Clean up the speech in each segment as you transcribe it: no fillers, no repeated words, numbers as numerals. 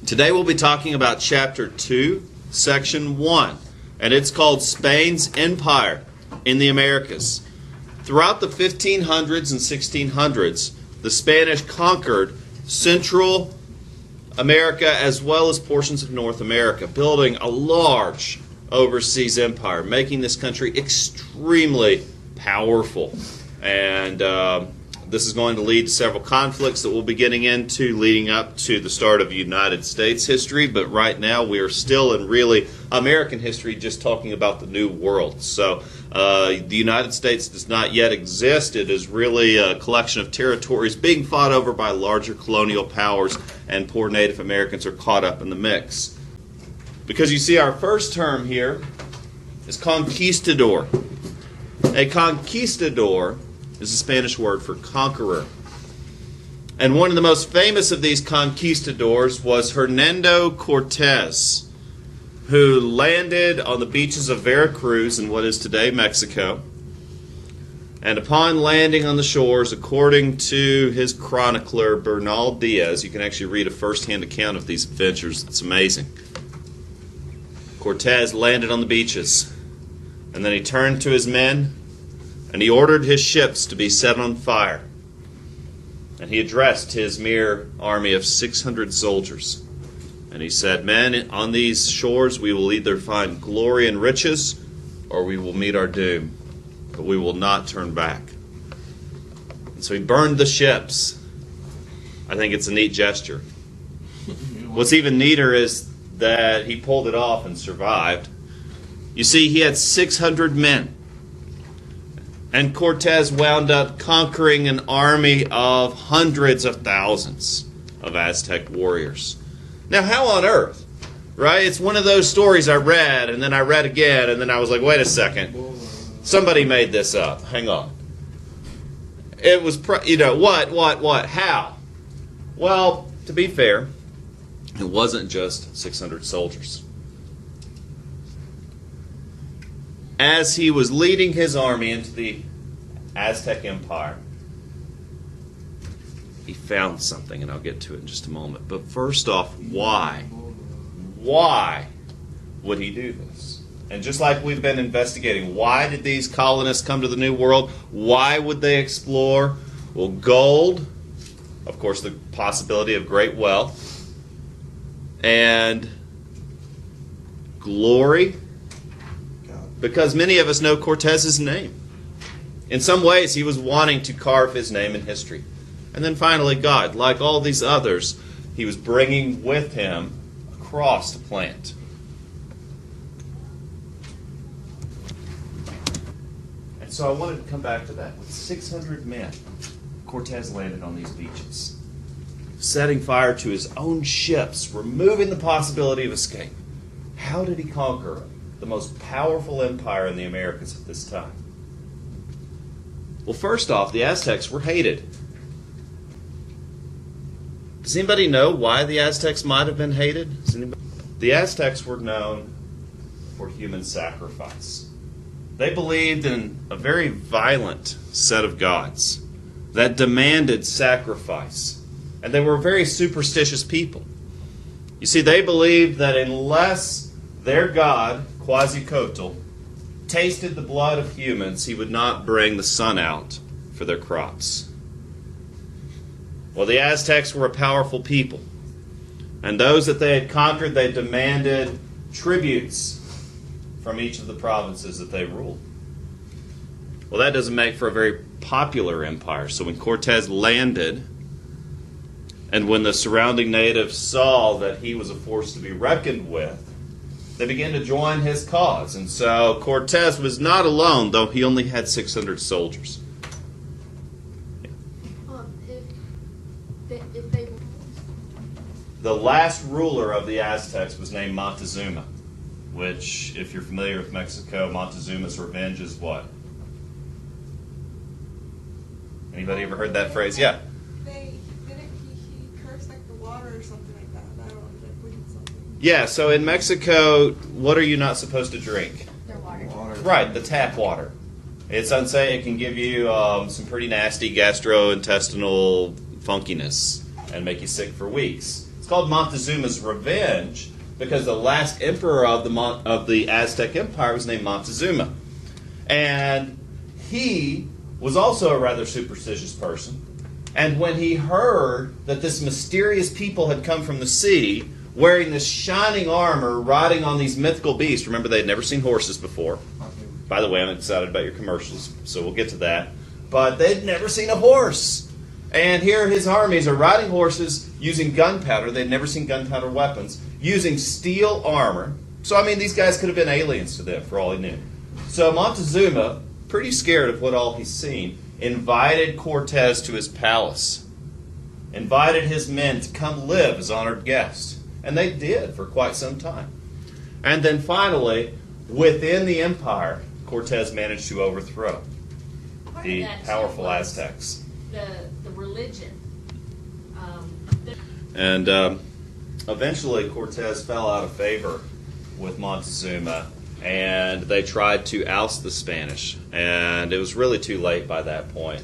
Today we'll be talking about Chapter 2, Section 1, and it's called Spain's Empire in the Americas. Throughout the 1500s and 1600s, the Spanish conquered Central America as well as portions of North America, building a large overseas empire, making this country extremely powerful. And this is going to lead to several conflicts that we'll be getting into leading up to the start of United States history. But right now we are still in really American history, just talking about the New World. So the United States does not yet exist. It is really a collection of territories being fought over by larger colonial powers, and poor Native Americans are caught up in the mix. Because you see, our first term here is conquistador. A conquistador is the Spanish word for conqueror. And one of the most famous of these conquistadors was Hernando Cortes, who landed on the beaches of Veracruz in what is today Mexico. And upon landing on the shores, according to his chronicler Bernal Diaz, you can actually read a first-hand account of these adventures. It's amazing. Cortes landed on the beaches, and then he turned to his men, and he ordered his ships to be set on fire. And he addressed his mere army of 600 soldiers. And he said, "Men, on these shores we will either find glory and riches, or we will meet our doom. But we will not turn back." And so he burned the ships. I think it's a neat gesture. What's even neater is that he pulled it off and survived. You see, he had 600 men. And Cortes wound up conquering an army of hundreds of thousands of Aztec warriors. Now, how on earth? Right? It's one of those stories I read, and then I read again, and then I was like, wait a second. Somebody made this up. Hang on. It was, what, how? Well, to be fair, it wasn't just 600 soldiers. As he was leading his army into the Aztec Empire, he found something, and I'll get to it in just a moment. But first off, why? Why would he do this? And just like we've been investigating, why did these colonists come to the New World? Why would they explore? Well, gold, of course, the possibility of great wealth, and glory, because many of us know Cortez's name. In some ways, he was wanting to carve his name in history. And then finally, God, like all these others, he was bringing with him a cross to plant. And so I wanted to come back to that. With 600 men, Cortes landed on these beaches, setting fire to his own ships, removing the possibility of escape. How did he conquer the most powerful empire in the Americas at this time? Well, first off, the Aztecs were hated. Does anybody know why the Aztecs might have been hated? The Aztecs were known for human sacrifice. They believed in a very violent set of gods that demanded sacrifice. And they were very superstitious people. You see, they believed that unless their god, Quetzalcoatl, tasted the blood of humans, he would not bring the sun out for their crops. Well, the Aztecs were a powerful people. And those that they had conquered, they demanded tributes from each of the provinces that they ruled. Well, that doesn't make for a very popular empire. So when Cortes landed, and when the surrounding natives saw that he was a force to be reckoned with, they began to join his cause. And so Cortes was not alone, though he only had 600 soldiers. The last ruler of the Aztecs was named Montezuma, which, if you're familiar with Mexico, Montezuma's revenge is what? Anybody ever heard that phrase? Yeah. He cursed like the water or something like that. I don't know, something. Yeah, so in Mexico, what are you not supposed to drink? Their water. Right, the tap water. It's unsafe. It can give you some pretty nasty gastrointestinal funkiness and make you sick for weeks. It's called Montezuma's Revenge because the last emperor of the Aztec Empire was named Montezuma. And he was also a rather superstitious person. And when he heard that this mysterious people had come from the sea, wearing this shining armor, riding on these mythical beasts. Remember, they had never seen horses before. By the way, I'm excited about your commercials, so we'll get to that. But they'd never seen a horse. And here his armies are riding horses, using gunpowder. They'd never seen gunpowder weapons, using steel armor. So, I mean, these guys could have been aliens to them, for all he knew. So Montezuma, pretty scared of what all he's seen, invited Cortes to his palace. Invited his men to come live as honored guests. And they did for quite some time. And then finally, within the empire, Cortes managed to overthrow the powerful Aztecs. The religion. And eventually Cortes fell out of favor with Montezuma, and they tried to oust the Spanish. And it was really too late by that point.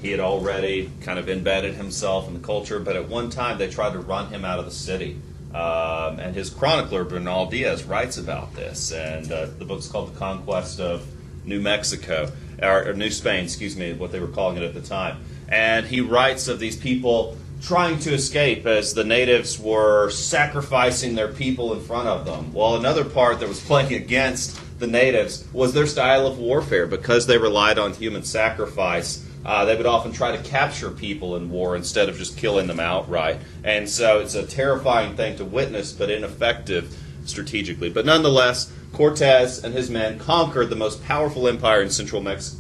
He had already kind of embedded himself in the culture, but at one time they tried to run him out of the city. And his chronicler, Bernal Diaz, writes about this. And the book's called The Conquest of New Mexico, or New Spain, excuse me, what they were calling it at the time. And he writes of these people trying to escape as the natives were sacrificing their people in front of them. Well, another part that was playing against the natives was their style of warfare. Because they relied on human sacrifice, they would often try to capture people in war instead of just killing them outright. And so it's a terrifying thing to witness, but ineffective strategically. But nonetheless, Cortes and his men conquered the most powerful empire in Central America.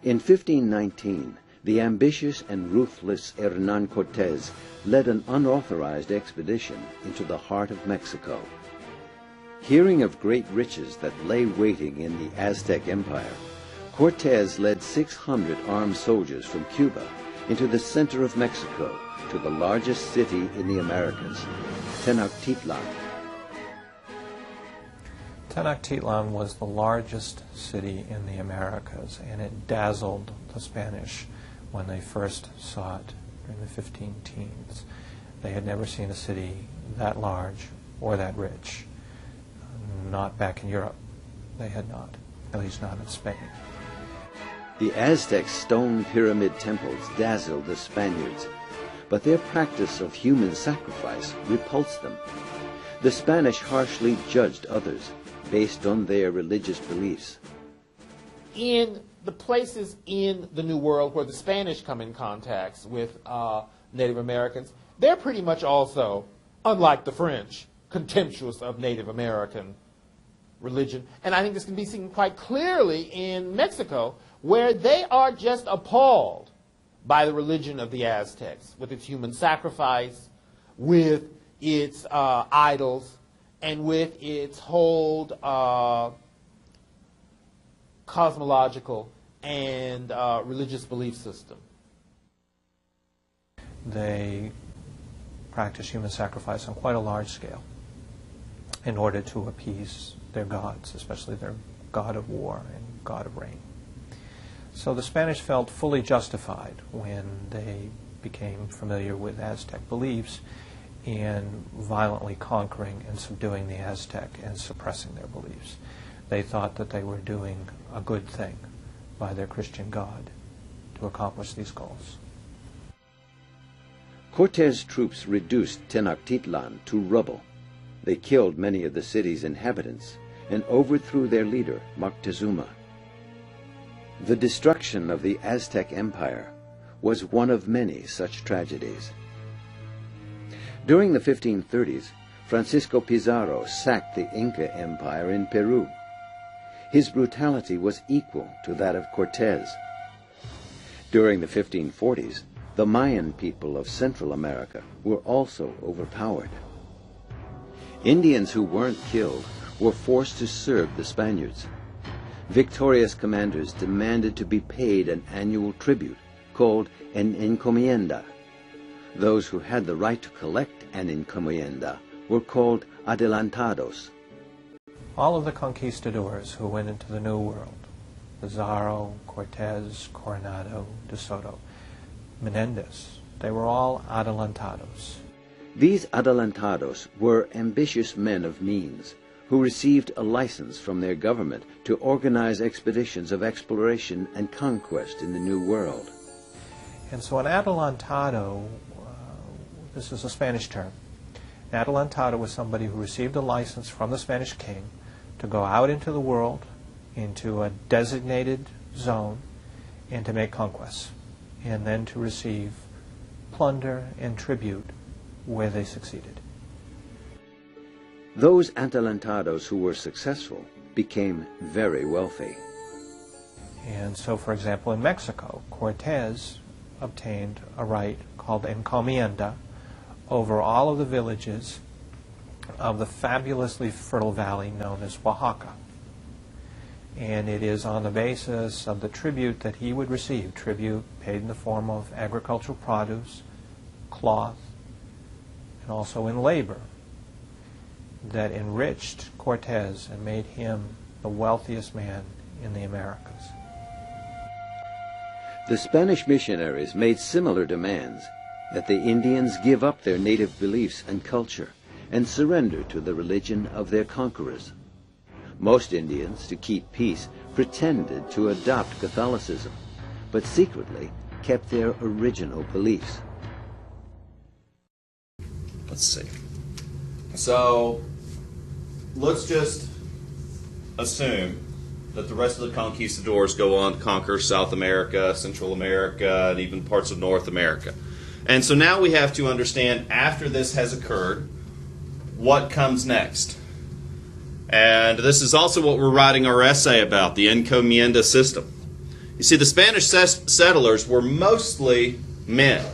In 1519, the ambitious and ruthless Hernán Cortés led an unauthorized expedition into the heart of Mexico. Hearing of great riches that lay waiting in the Aztec Empire, Cortés led 600 armed soldiers from Cuba into the center of Mexico to the largest city in the Americas, Tenochtitlan. Tenochtitlan was the largest city in the Americas, and it dazzled the Spanish when they first saw it in the 15 teens. They had never seen a city that large or that rich. Not back in Europe. They had not, at least not in Spain. The Aztec stone pyramid temples dazzled the Spaniards, but their practice of human sacrifice repulsed them. The Spanish harshly judged others based on their religious beliefs. In the places in the New World where the Spanish come in contact with Native Americans, they're pretty much also, unlike the French, contemptuous of Native American religion. And I think this can be seen quite clearly in Mexico, where they are just appalled by the religion of the Aztecs, with its human sacrifice, with its idols, and with its whole cosmological and religious belief system. They practice human sacrifice on quite a large scale in order to appease their gods, especially their god of war and god of rain. So the Spanish felt fully justified when they became familiar with Aztec beliefs in violently conquering and subduing the Aztec and suppressing their beliefs. They thought that they were doing a good thing by their Christian God to accomplish these goals. Cortés' troops reduced Tenochtitlan to rubble. They killed many of the city's inhabitants and overthrew their leader, Moctezuma. The destruction of the Aztec Empire was one of many such tragedies. During the 1530s, Francisco Pizarro sacked the Inca Empire in Peru. His brutality was equal to that of Cortés. During the 1540s, the Mayan people of Central America were also overpowered. Indians who weren't killed were forced to serve the Spaniards. Victorious commanders demanded to be paid an annual tribute called an encomienda. Those who had the right to collect an encomienda were called adelantados. all of the conquistadors who went into the New World, Pizarro, Cortes, Coronado, de Soto, Menendez, they were all adelantados. These adelantados were ambitious men of means who received a license from their government to organize expeditions of exploration and conquest in the New World. And so an adelantado, this is a Spanish term, an adelantado was somebody who received a license from the Spanish king to go out into the world, into a designated zone, and to make conquests, and then to receive plunder and tribute where they succeeded. Those adelantados who were successful became very wealthy. And so, for example, in Mexico, Cortes obtained a right called encomienda over all of the villages of the fabulously fertile valley known as Oaxaca. And it is on the basis of the tribute that he would receive, tribute paid in the form of agricultural produce, cloth, and also in labor, that enriched Cortes and made him the wealthiest man in the Americas. The Spanish missionaries made similar demands, that the Indians give up their native beliefs and culture and surrender to the religion of their conquerors. Most Indians, to keep peace, pretended to adopt Catholicism, but secretly kept their original beliefs. Let's see. So, let's just assume that the rest of the conquistadors go on to conquer South America, Central America, and even parts of North America. And so now we have to understand, after this has occurred, what comes next. And this is also what we're writing our essay about, the encomienda system. You see, the Spanish settlers were mostly men.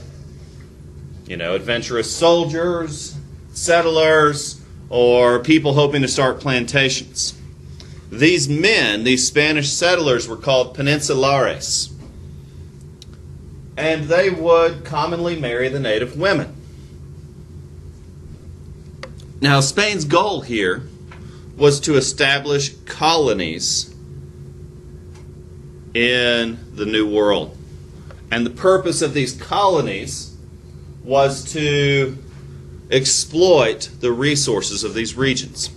Adventurous soldiers, settlers, or people hoping to start plantations. These men, these Spanish settlers, were called peninsulares. And they would commonly marry the native women. Now, Spain's goal here was to establish colonies in the New World. And the purpose of these colonies was to exploit the resources of these regions,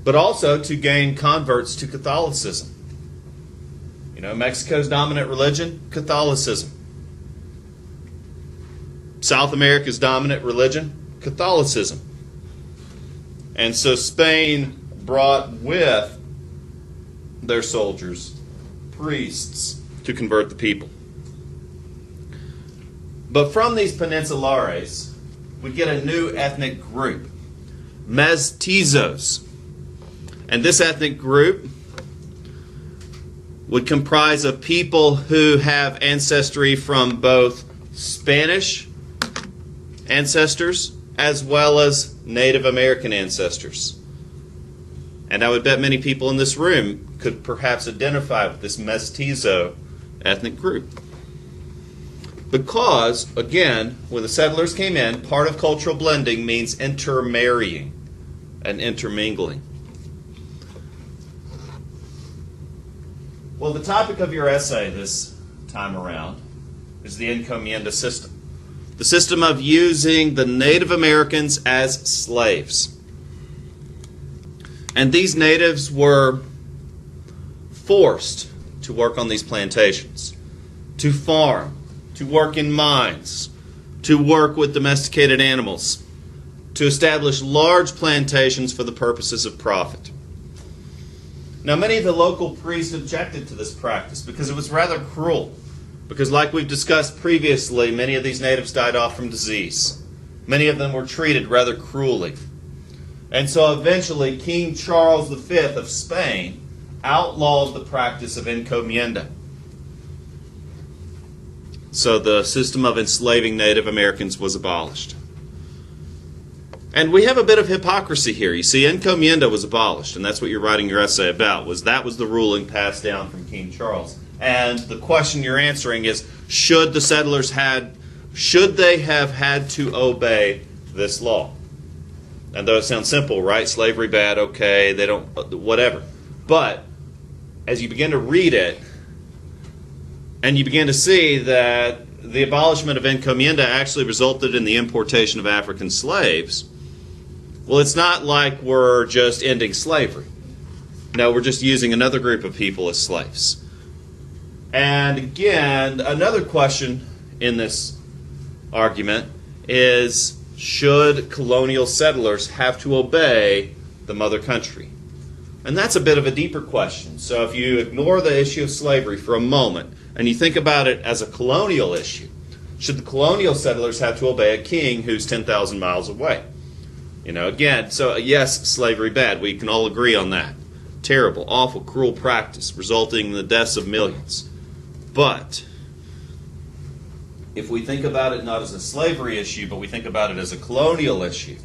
but also to gain converts to Catholicism. Mexico's dominant religion, Catholicism. South America's dominant religion, Catholicism. And so Spain brought with their soldiers priests to convert the people. But from these peninsulares, we get a new ethnic group, mestizos. And this ethnic group would comprise of people who have ancestry from both Spanish ancestors as well as Native American ancestors. And I would bet many people in this room could perhaps identify with this mestizo ethnic group. Because, again, when the settlers came in, part of cultural blending means intermarrying and intermingling. Well, the topic of your essay this time around is the encomienda system. The system of using the Native Americans as slaves. And these natives were forced to work on these plantations, to farm, to work in mines, to work with domesticated animals, to establish large plantations for the purposes of profit. Now, many of the local priests objected to this practice because it was rather cruel. Because like we've discussed previously, many of these natives died off from disease. Many of them were treated rather cruelly. And so eventually King Charles V of Spain outlawed the practice of encomienda. So the system of enslaving Native Americans was abolished. And we have a bit of hypocrisy here. You see, encomienda was abolished, and that's what you're writing your essay about, that was the ruling passed down from King Charles. And the question you're answering is, should the settlers have had to obey this law? And though it sounds simple, right? Slavery bad, okay, they don't, whatever. But as you begin to read it, and you begin to see that the abolishment of encomienda actually resulted in the importation of African slaves, well, it's not like we're just ending slavery. No, we're just using another group of people as slaves. And again, another question in this argument is, should colonial settlers have to obey the mother country? And that's a bit of a deeper question. So if you ignore the issue of slavery for a moment and you think about it as a colonial issue, should the colonial settlers have to obey a king who's 10,000 miles away? Again, so yes, slavery bad. We can all agree on that. Terrible, awful, cruel practice resulting in the deaths of millions. But if we think about it not as a slavery issue, but we think about it as a colonial issue,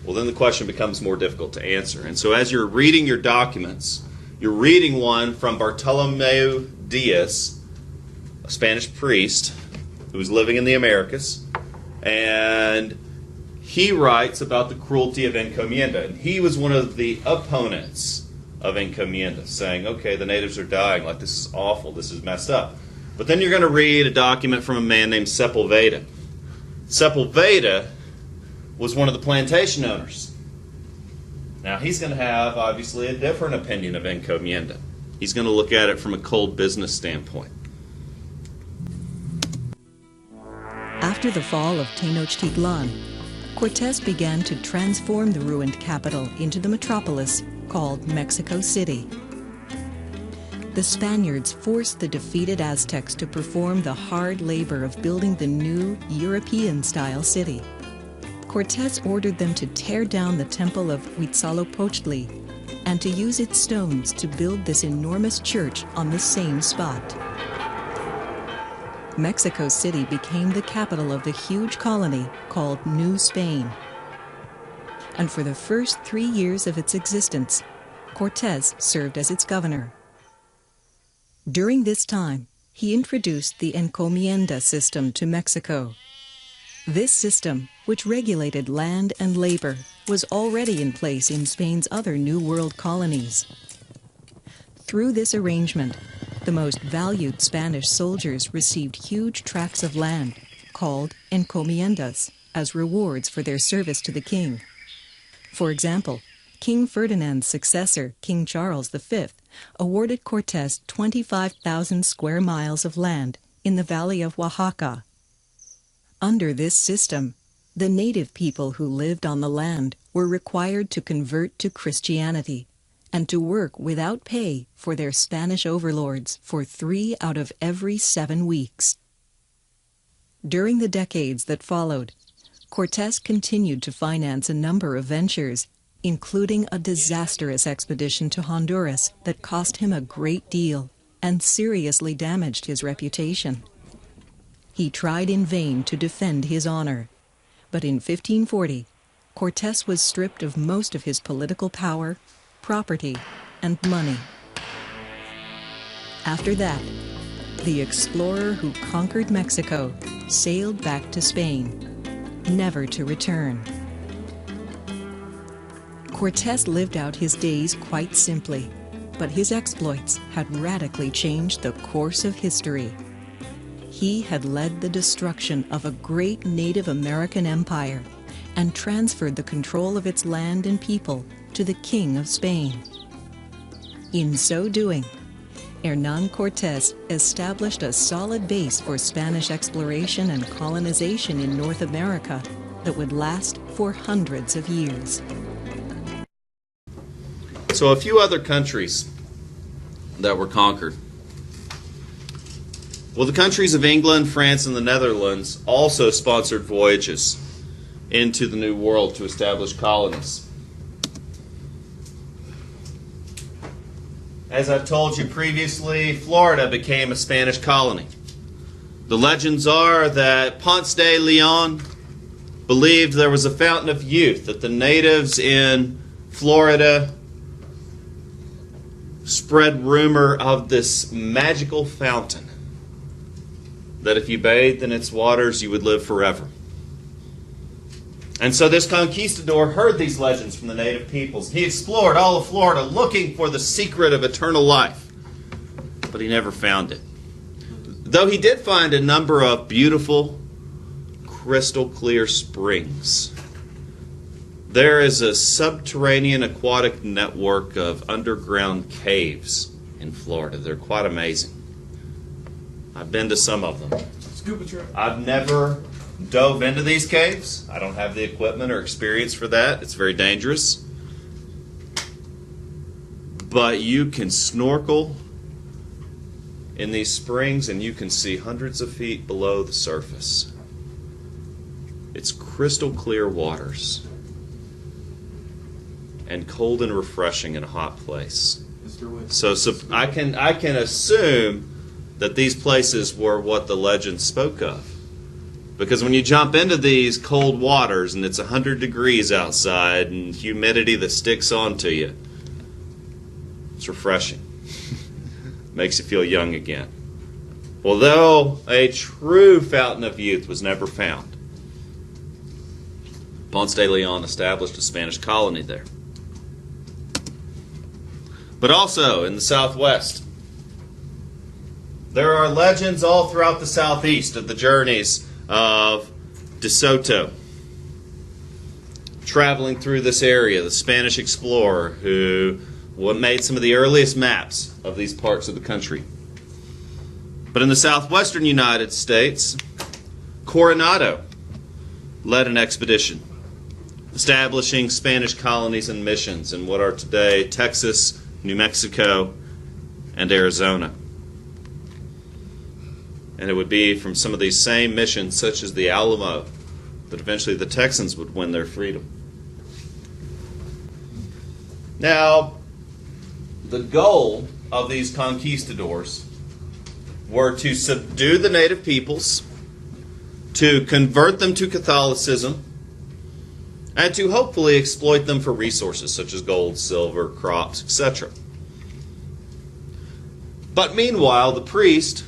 well, then the question becomes more difficult to answer. And so as you're reading your documents, you're reading one from Bartolomeu Diaz, a Spanish priest who was living in the Americas, and he writes about the cruelty of encomienda. And he was one of the opponents of encomienda, saying, okay, the natives are dying, like this is awful, this is messed up. But then you're going to read a document from a man named Sepulveda. Sepulveda was one of the plantation owners. Now he's going to have, obviously, a different opinion of encomienda. He's going to look at it from a cold business standpoint. After the fall of Tenochtitlan, Cortes began to transform the ruined capital into the metropolis called Mexico City. The Spaniards forced the defeated Aztecs to perform the hard labor of building the new European-style city. Cortes ordered them to tear down the temple of Huitzilopochtli and to use its stones to build this enormous church on the same spot. Mexico City became the capital of the huge colony called New Spain. And for the first 3 years of its existence, Cortes served as its governor. During this time, he introduced the encomienda system to Mexico. This system, which regulated land and labor, was already in place in Spain's other New World colonies. Through this arrangement, the most valued Spanish soldiers received huge tracts of land, called encomiendas, as rewards for their service to the king. For example, King Ferdinand's successor, King Charles V, awarded Cortes 25,000 square miles of land in the valley of Oaxaca. Under this system, the native people who lived on the land were required to convert to Christianity and to work without pay for their Spanish overlords for 3 out of every 7 weeks. During the decades that followed, Cortes continued to finance a number of ventures, including a disastrous expedition to Honduras that cost him a great deal and seriously damaged his reputation. He tried in vain to defend his honor, but in 1540, Cortes was stripped of most of his political power, property, and money. After that, the explorer who conquered Mexico sailed back to Spain, never to return. Cortes lived out his days quite simply, but his exploits had radically changed the course of history. He had led the destruction of a great Native American empire and transferred the control of its land and people to the King of Spain. In so doing, Hernán Cortés established a solid base for Spanish exploration and colonization in North America that would last for hundreds of years. So a few other countries that were conquered. Well, the countries of England, France, and the Netherlands also sponsored voyages into the New World to establish colonies. As I've told you previously, Florida became a Spanish colony. The legends are that Ponce de Leon believed there was a fountain of youth, that the natives in Florida spread rumor of this magical fountain, that if you bathed in its waters, you would live forever. And so this conquistador heard these legends from the native peoples. He explored all of Florida looking for the secret of eternal life, but he never found it. Though he did find a number of beautiful, crystal clear springs. There is a subterranean aquatic network of underground caves in Florida. They're quite amazing. I've been to some of them. Scuba trip. I've never dove into these caves. I don't have the equipment or experience for that. It's very dangerous. But you can snorkel in these springs and you can see hundreds of feet below the surface. It's crystal clear waters and cold and refreshing in a hot place. So I can assume that these places were what the legend spoke of. Because when you jump into these cold waters and it's 100 degrees outside and humidity that sticks onto you, it's refreshing. Makes you feel young again. Although a true fountain of youth was never found, Ponce de Leon established a Spanish colony there. But also in the southwest, there are legends all throughout the southeast of the journeys of De Soto, traveling through this area, the Spanish explorer who made some of the earliest maps of these parts of the country. But in the southwestern United States, Coronado led an expedition, establishing Spanish colonies and missions in what are today Texas, New Mexico, and Arizona. And it would be from some of these same missions, such as the Alamo, that eventually the Texans would win their freedom. Now, the goal of these conquistadors were to subdue the native peoples, to convert them to Catholicism, and to hopefully exploit them for resources such as gold, silver, crops, etc. But meanwhile, the priests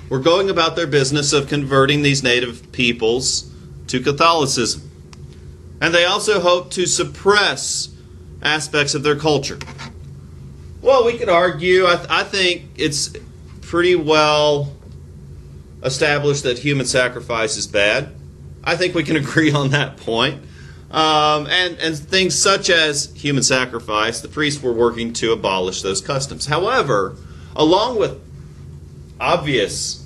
were going about their business of converting these native peoples to Catholicism. And they also hoped to suppress aspects of their culture. Well, we could argue, I think it's pretty well established that human sacrifice is bad. I think we can agree on that point. And things such as human sacrifice, the priests were working to abolish those customs. However, along with obvious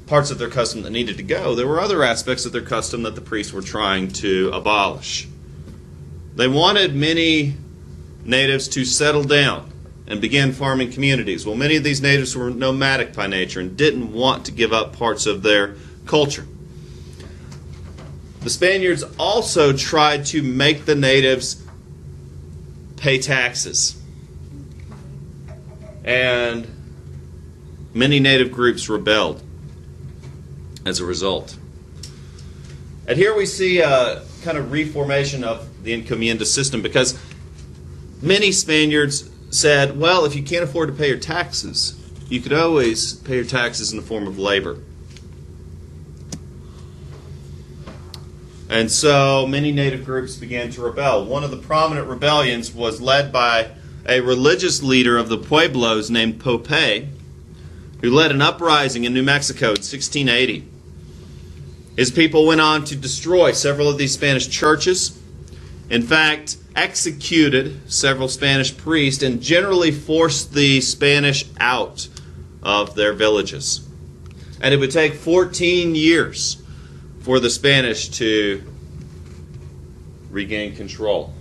parts of their custom that needed to go, there were other aspects of their custom that the priests were trying to abolish. They wanted many natives to settle down and begin farming communities. Well, many of these natives were nomadic by nature and didn't want to give up parts of their culture. The Spaniards also tried to make the natives pay taxes. And many native groups rebelled as a result. And here we see a kind of reformation of the encomienda system, because many Spaniards said, well, if you can't afford to pay your taxes, you could always pay your taxes in the form of labor. And so many native groups began to rebel. One of the prominent rebellions was led by a religious leader of the Pueblos named Pope, who led an uprising in New Mexico in 1680. His people went on to destroy several of these Spanish churches. In fact, executed several Spanish priests and generally forced the Spanish out of their villages. And it would take 14 years for the Spanish to regain control.